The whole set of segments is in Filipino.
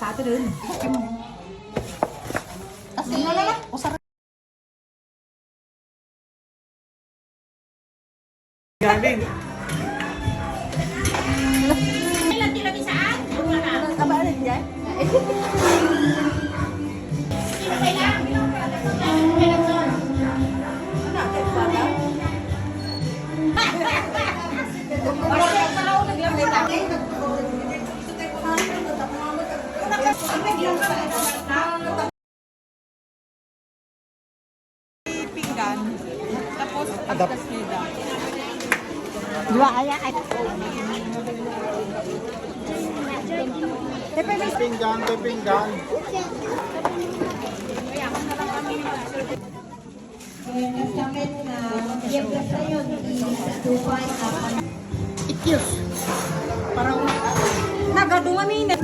Satu dun. Kasi usap. Galing. Lagi saan? Apa ada dia? Pinggan. Tapos pagkas nila. Dua ayak. Pinggan, pinggan. Ikyus. Parang nagadunga minit.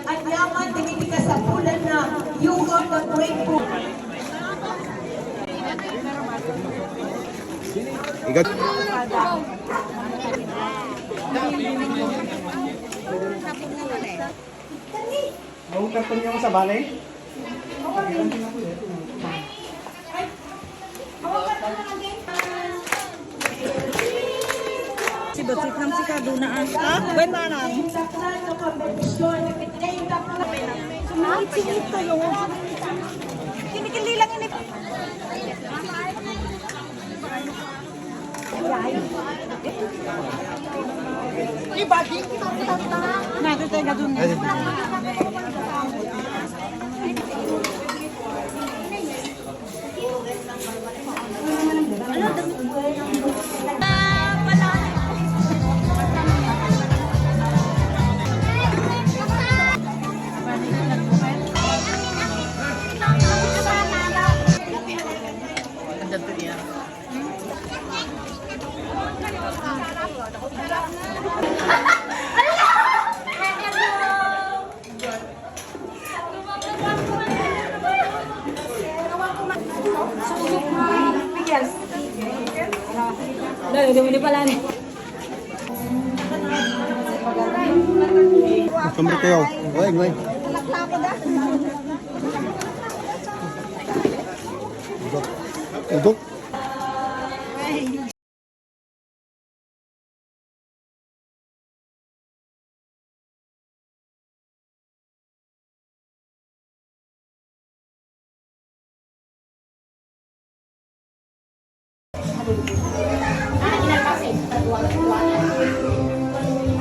At yaman tingin ka sa bulan na you are the grateful. Igat. Mau karton niyo sa balay? Si Batik nam si Kaduna ang. Ha? Wen manang. Sumahit singit kayo. Kinikili lang ini. Ibagi. Natin tayo Kaduna. Hindi pala nih. Sumber kayo. Oy, oy. Udok.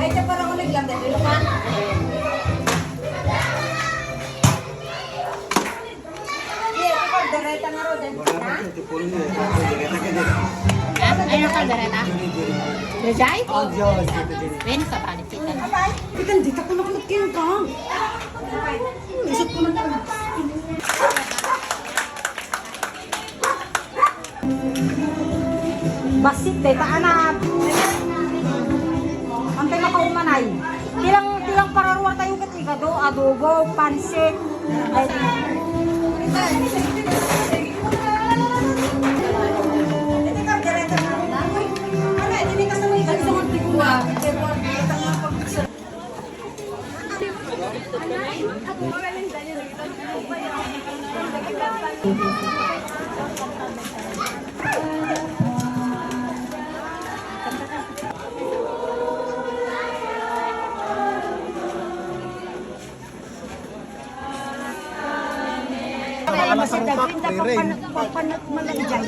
Ay, ito parang ulit lang dito. Dereta nga ro din. Ayun ka dareta. Rejay? Wen sa palit kita. Kita dito ko nakulutkin ka. Isip ko na lang. Basit deh tak anak. Antay makaumanay. Tilang pararuar tayo ketiga do adobo, pansit. Alas ang pak, rere. Papanat man lang dyan.